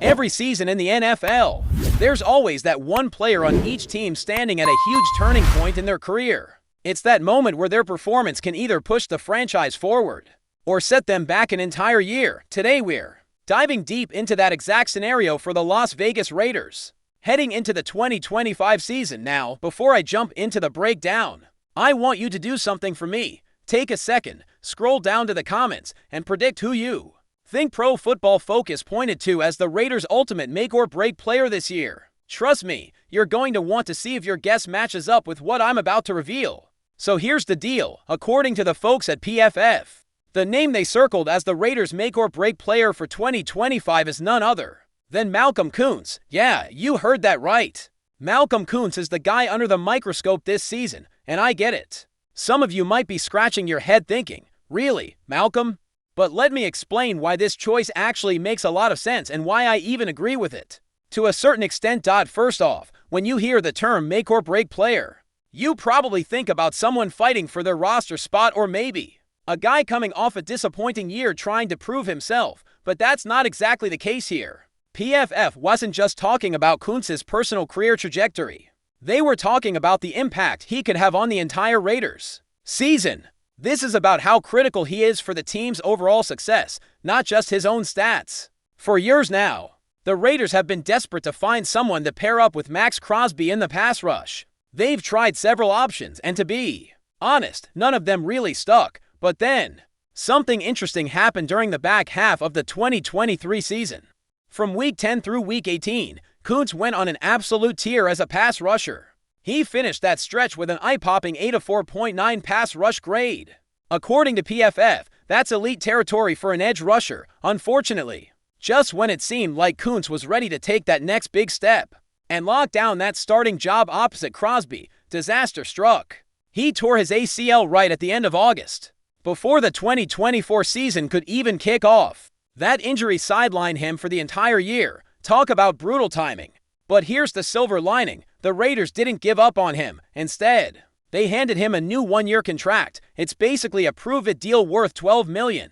Every season in the NFL, there's always that one player on each team standing at a huge turning point in their career. It's that moment where their performance can either push the franchise forward or set them back an entire year. Today we're diving deep into that exact scenario for the Las Vegas Raiders, heading into the 2025 season. Now, before I jump into the breakdown, I want you to do something for me. Take a second, scroll down to the comments, and predict who you think Pro Football Focus pointed to as the Raiders' ultimate make-or-break player this year. Trust me, you're going to want to see if your guess matches up with what I'm about to reveal. So here's the deal. According to the folks at PFF, the name they circled as the Raiders' make-or-break player for 2025 is none other than Malcolm Koonce. Yeah, you heard that right. Malcolm Koonce is the guy under the microscope this season, and I get it. Some of you might be scratching your head thinking, really, Malcolm? But let me explain why this choice actually makes a lot of sense and why I even agree with it. To a certain extent. First off, when you hear the term make-or-break player, you probably think about someone fighting for their roster spot, or maybe a guy coming off a disappointing year trying to prove himself, but that's not exactly the case here. PFF wasn't just talking about Koonce's personal career trajectory. They were talking about the impact he could have on the entire Raiders season. This is about how critical he is for the team's overall success, not just his own stats. For years now, the Raiders have been desperate to find someone to pair up with Max Crosby in the pass rush. They've tried several options, and to be honest, none of them really stuck. But then, something interesting happened during the back half of the 2023 season. From Week 10 through Week 18, Koonce went on an absolute tear as a pass rusher. He finished that stretch with an eye-popping 84.9 pass rush grade. According to PFF, that's elite territory for an edge rusher. Unfortunately, just when it seemed like Koonce was ready to take that next big step and lock down that starting job opposite Crosby, disaster struck. He tore his ACL right at the end of August, before the 2024 season could even kick off. That injury sidelined him for the entire year. Talk about brutal timing. But here's the silver lining. The Raiders didn't give up on him. Instead, they handed him a new one-year contract. It's basically a prove-it deal worth $12 million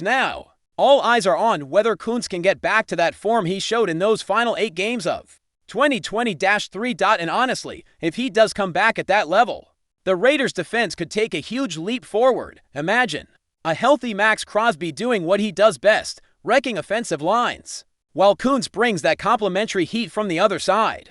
now. All eyes are on whether Koonce can get back to that form he showed in those final 8 games of 2020-3. And honestly, if he does come back at that level, the Raiders' defense could take a huge leap forward. Imagine a healthy Max Crosby doing what he does best, wrecking offensive lines, while Koonce brings that complimentary heat from the other side.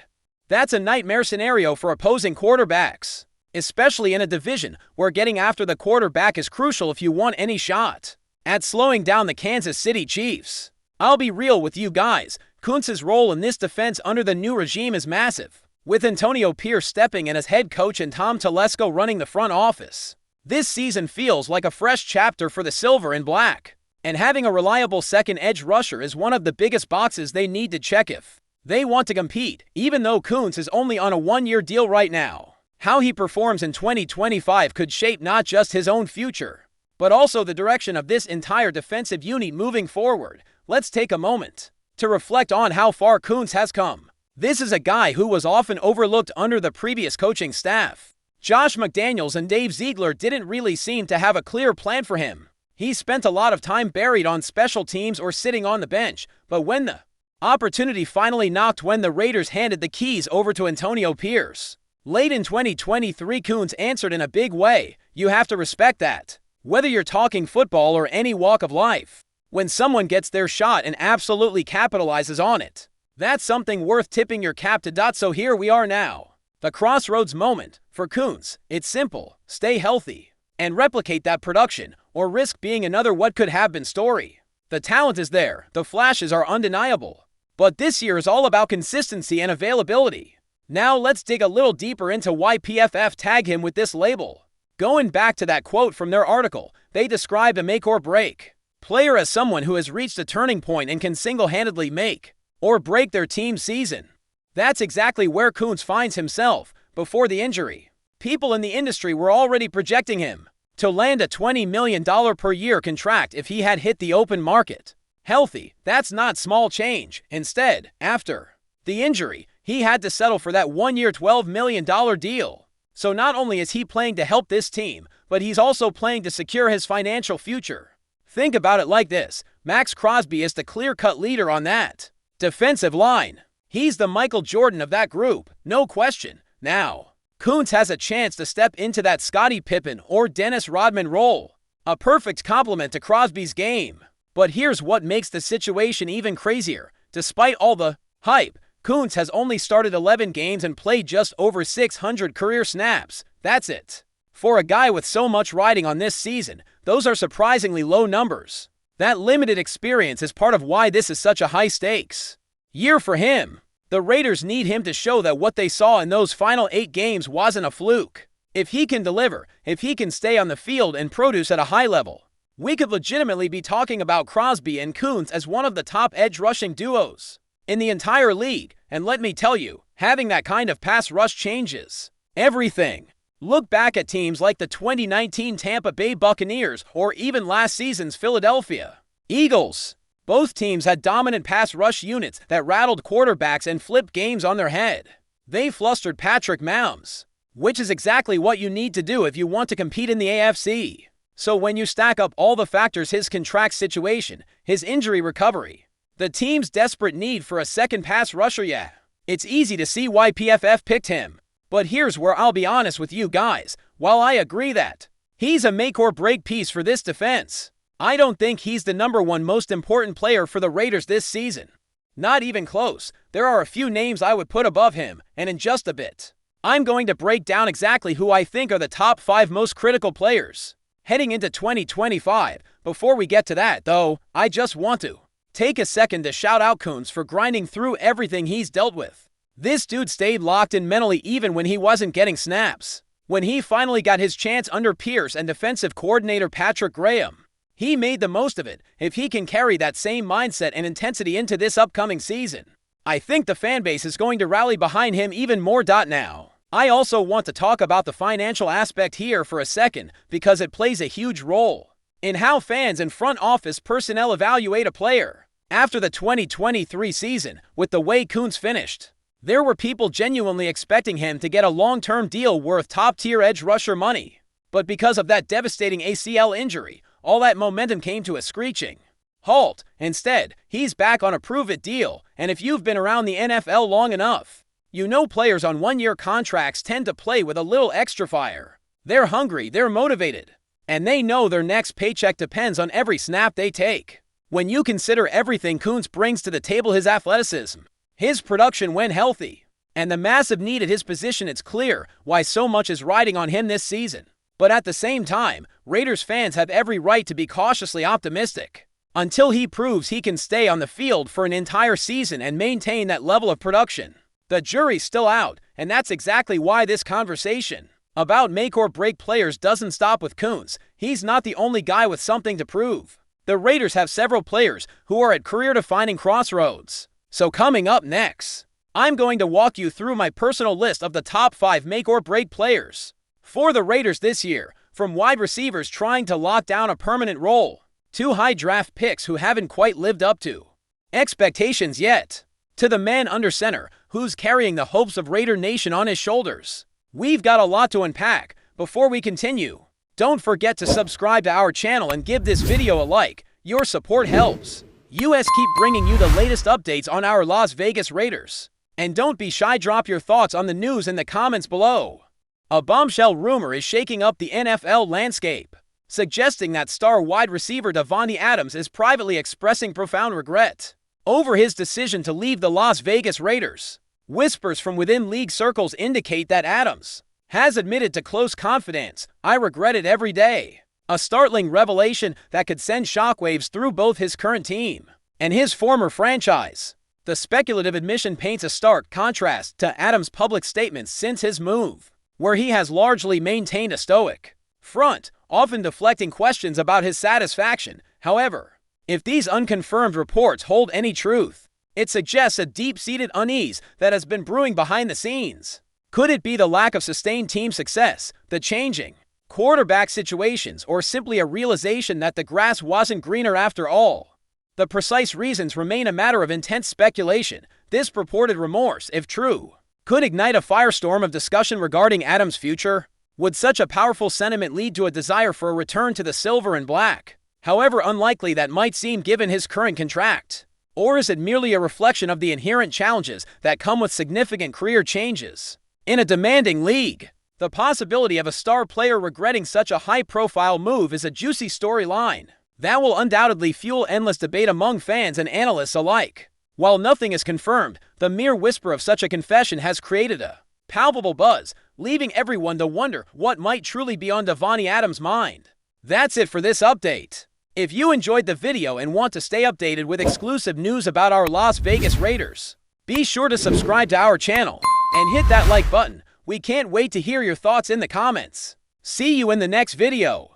That's a nightmare scenario for opposing quarterbacks, especially in a division where getting after the quarterback is crucial if you want any shot at slowing down the Kansas City Chiefs. I'll be real with you guys, Koonce's role in this defense under the new regime is massive, with Antonio Pierce stepping in as head coach and Tom Telesco running the front office. This season feels like a fresh chapter for the Silver and Black, and having a reliable second edge rusher is one of the biggest boxes they need to check if they want to compete. Even though Koonce is only on a one-year deal right now, how he performs in 2025 could shape not just his own future, but also the direction of this entire defensive unit moving forward. Let's take a moment to reflect on how far Koonce has come. This is a guy who was often overlooked under the previous coaching staff. Josh McDaniels and Dave Ziegler didn't really seem to have a clear plan for him. He spent a lot of time buried on special teams or sitting on the bench, but when the opportunity finally knocked when the Raiders handed the keys over to Antonio Pierce late in 2023, Koonce answered in a big way. You have to respect that. Whether you're talking football or any walk of life, when someone gets their shot and absolutely capitalizes on it, that's something worth tipping your cap to. So here we are now, the crossroads moment for Koonce. It's simple: stay healthy and replicate that production, or risk being another what could have been story. The talent is there, the flashes are undeniable, but this year is all about consistency and availability. Now let's dig a little deeper into why PFF tagged him with this label. Going back to that quote from their article, they described a make-or-break player as someone who has reached a turning point and can single-handedly make or break their team's season. That's exactly where Koonce finds himself. Before the injury, people in the industry were already projecting him to land a $20 million per year contract if he had hit the open market healthy. That's not small change. Instead, after the injury, he had to settle for that one-year $12 million deal. So not only is he playing to help this team, but he's also playing to secure his financial future. Think about it like this: Max Crosby is the clear-cut leader on that Defensive line. He's the Michael Jordan of that group, no question. Now, Kuntz has a chance to step into that Scottie Pippen or Dennis Rodman role. A perfect complement to Crosby's game. But here's what makes the situation even crazier. Despite all the hype, Kuntz has only started 11 games and played just over 600 career snaps. That's it. For a guy with so much riding on this season, those are surprisingly low numbers. That limited experience is part of why this is such a high-stakes year for him. The Raiders need him to show that what they saw in those final 8 games wasn't a fluke. If he can deliver, if he can stay on the field and produce at a high level, we could legitimately be talking about Crosby and Kuntz as one of the top edge rushing duos in the entire league. And let me tell you, having that kind of pass rush changes everything. Look back at teams like the 2019 Tampa Bay Buccaneers or even last season's Philadelphia Eagles. Both teams had dominant pass rush units that rattled quarterbacks and flipped games on their head. They flustered Patrick Mahomes, which is exactly what you need to do if you want to compete in the AFC. So when you stack up all the factors, his contract situation, his injury recovery, the team's desperate need for a second pass rusher, it's easy to see why PFF picked him. But here's where I'll be honest with you guys. While I agree that he's a make or break piece for this defense, I don't think he's the #1 most important player for the Raiders this season. Not even close. There are a few names I would put above him, and in just a bit, I'm going to break down exactly who I think are the top 5 most critical players heading into 2025. Before we get to that, though, I just want to take a second to shout out Kuntz for grinding through everything he's dealt with. This dude stayed locked in mentally even when he wasn't getting snaps. When he finally got his chance under Pierce and defensive coordinator Patrick Graham, he made the most of it. If he can carry that same mindset and intensity into this upcoming season, I think the fanbase is going to rally behind him even more. Now, I also want to talk about the financial aspect here for a second because it plays a huge role in how fans and front office personnel evaluate a player. After the 2023 season, with the way Kuntz finished, there were people genuinely expecting him to get a long-term deal worth top-tier edge rusher money. But because of that devastating ACL injury, all that momentum came to a screeching halt. Instead, he's back on a prove-it deal, and if you've been around the NFL long enough, you know players on one-year contracts tend to play with a little extra fire. They're hungry, they're motivated, and they know their next paycheck depends on every snap they take. When you consider everything Kuntz brings to the table, his athleticism, his production when healthy, and the massive need at his position, it's clear why so much is riding on him this season. But at the same time, Raiders fans have every right to be cautiously optimistic until he proves he can stay on the field for an entire season and maintain that level of production. The jury's still out, and that's exactly why this conversation about make or break players doesn't stop with Kuntz. He's not the only guy with something to prove. The Raiders have several players who are at career-defining crossroads. So coming up next, I'm going to walk you through my personal list of the top 5 make or break players for the Raiders this year, from wide receivers trying to lock down a permanent role, to high draft picks who haven't quite lived up to expectations yet, to the man under center who's carrying the hopes of Raider Nation on his shoulders. We've got a lot to unpack. Before we continue, don't forget to subscribe to our channel and give this video a like. Your support helps us keep bringing you the latest updates on our Las Vegas Raiders. And don't be shy, drop your thoughts on the news in the comments below. A bombshell rumor is shaking up the NFL landscape, suggesting that star wide receiver Davante Adams is privately expressing profound regret over his decision to leave the Las Vegas Raiders. Whispers from within league circles indicate that Adams has admitted to close confidence, "I regret it every day." A startling revelation that could send shockwaves through both his current team and his former franchise. The speculative admission paints a stark contrast to Adams' public statements since his move, where he has largely maintained a stoic front, often deflecting questions about his satisfaction. However, if these unconfirmed reports hold any truth, it suggests a deep-seated unease that has been brewing behind the scenes. Could it be the lack of sustained team success, the changing quarterback situations, or simply a realization that the grass wasn't greener after all? The precise reasons remain a matter of intense speculation. This purported remorse, if true, could ignite a firestorm of discussion regarding Adams' future. Would such a powerful sentiment lead to a desire for a return to the silver and black? However unlikely that might seem given his current contract, Or is it merely a reflection of the inherent challenges that come with significant career changes? In a demanding league, the possibility of a star player regretting such a high-profile move is a juicy storyline that will undoubtedly fuel endless debate among fans and analysts alike. While nothing is confirmed, the mere whisper of such a confession has created a palpable buzz, leaving everyone to wonder what might truly be on Davante Adams' mind. That's it for this update. If you enjoyed the video and want to stay updated with exclusive news about our Las Vegas Raiders, be sure to subscribe to our channel and hit that like button. We can't wait to hear your thoughts in the comments. See you in the next video.